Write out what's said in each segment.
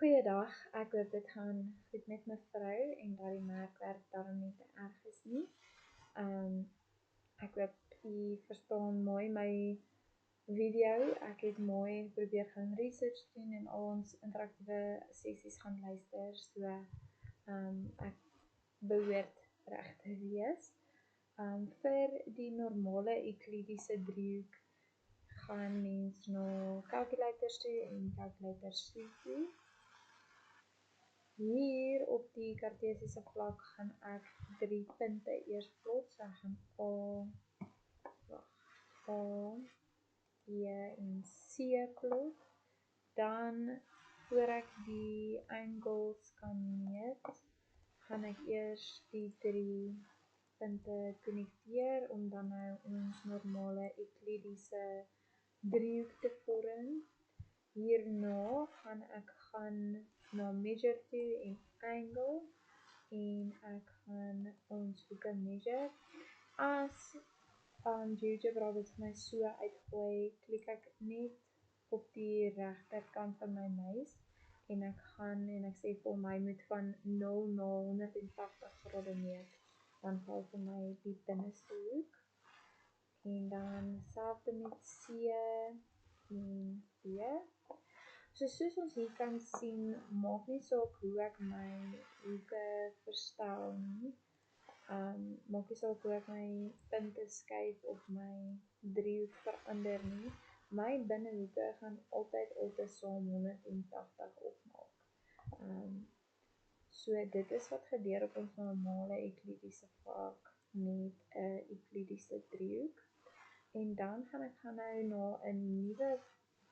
Goeiedag, ek hoop dit gaan goed met mevrou en dat die merkwerk daarom nie te erg is nie. Ek hoop u verstaan mooi my video. Ek het mooi probeer gaan research doen en al ons interaktiewe sessies gaan luister, so ek behoort reg te wees. Vir die normale euklidiese driehoek gaan mens na calculators toe en calculators toe. Hier op die kartesiese vlak gaan ek 3 punte eers plot, so ek gaan A, B en C plot. Dan, voor ek die angles kan meet, gaan ek eers die 3 punte connecteer om dan nou ons normale euklidiese driehoek te vorm. Hierna gaan ek na measure toe en angle en ek gaan ons hoeke measure. As GeoGebra dit vir my so uitgooi, klik ek net op die regterkant van my muis en ek sê vir my moet van 0 na 180 grade meet. Dan val vir my die binneste hoek. En dan selfde met C en B. So soos ons hier kan sien, maak nie saak hoe ek my hoeke verstel nie. Maak nie saak hoe ek my punte skuif of my driehoek verander nie. My binnehoeke gaan altyd saam 180 opmaak. So dit is wat gebeur op ons normale euklidiese vlak met 'n euklidiese driehoek. En dan gaan ek nou na 'n nuwe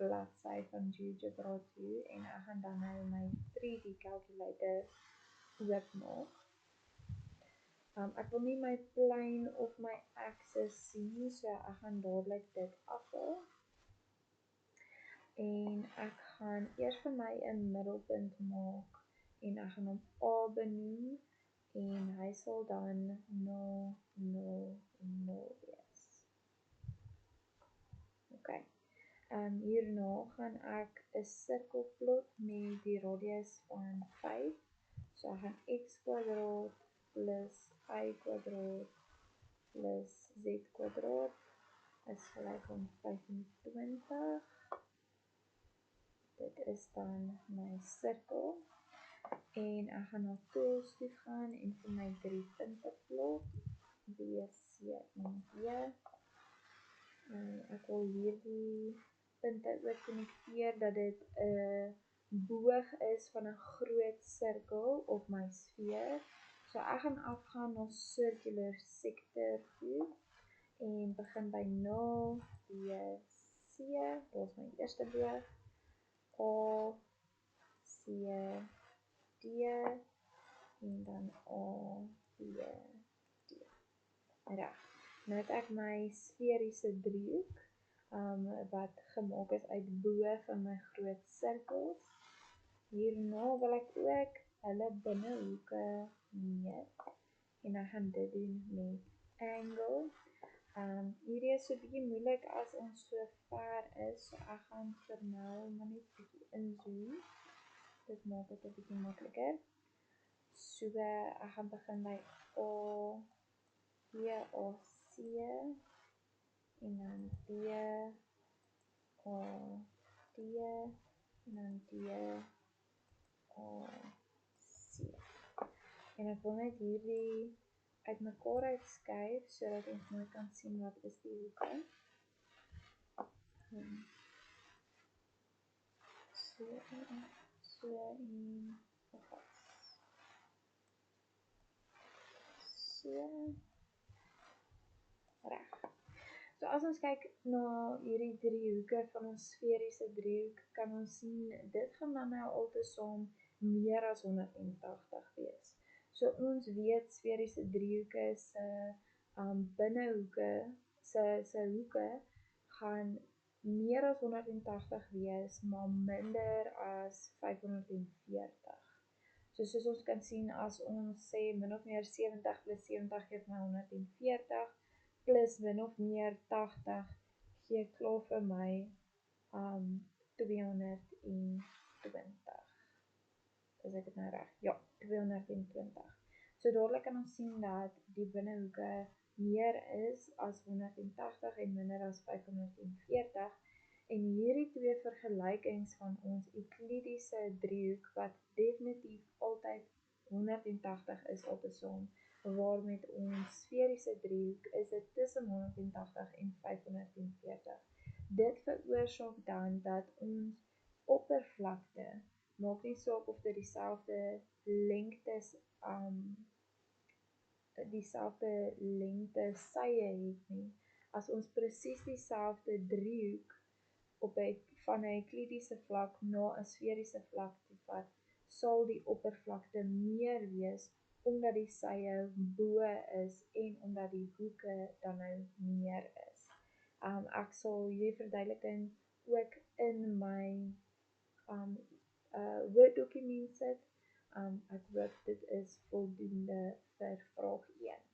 bladsy van GeoGebra toe en ek gaan dan nou my 3D calculator oopmaak. Ek wil nie my plane of my axis sien, so ek gaan dadelik dit afhaal. En ek gaan eers vir my 'n middelpunt maak en ek gaan hom A benoem en hy sal dan 0, 0 en 0 wees. Okay. Hierna gaan ek 'n sirkel plot met die radius van 5. So ek gaan x² plus y² plus z² is gelyk aan 25. Dit is dan my sirkel. En ek gaan na tools toe gaan en vir my 3 punte plot, B, C en D. Ek wil hierdie punte ook connecteer dat dit 'n boog is van 'n groot sirkel op my sfeer. So ek gaan afgaan na circular sector toe en begin by 0, B, C, dit is my eerste boog, A, C, D en dan A, B, D. Reg. Nou het ek my sferiese driehoek wat gemaak is uit boë van my groot sirkels. Hierna wil ek ook hulle binnehoeke meet en ek gaan dit doen met angle. Hierdie is so bietjie moeilik as ons so ver is, so ek gaan vir nou maar net bietjie inzoom. Dit maak dit 'n bietjie makliker. So ek gaan begin by A, B, A, C en dan B, A, D en dan D, A, C. En ek wil net hierdie uitmekaar uitskuif sodat ons mooi kan sien wat is die hoeke. So en so. Reg. So as ons kyk na hierdie drie hoeke van ons sferiese driehoek, kan ons sien dit gaan dan nou altesaam meer as 180 wees. So ons weet sferiese driehoeke se binnehoeke se hoeke gaan meer as 180 wees, maar minder as 540. So soos ons kan sien, as ons sê min of meer 70 plus 70 geef my 140, plus min of meer 80 gee klaar vir my 220. is ek dit nou reg? Ja, 220. So dadelik kan ons sien dat die binnehoeke meer is as 180 en minder as 540. En hierdie twee vergelykings van ons Euklidiese driehoek wat definitief altyd 180 is altesaam, waar met ons sferiese driehoek is dit tussen 180 en 540. Dit veroorsaak dan dat ons oppervlakte, maak nie saak of dit dieselfde lengte sye het nie. As ons presies dieselfde driehoek van 'n Euklidiese vlak na 'n sferiese vlak toe vat, sal die oppervlakte meer wees omdat die sye bo is en omdat die hoeke dan nou meer is. Ek sal hierdie verduideliking ook in my Word dokument sit. Ek hoop dit is voldoende vir vraag 1.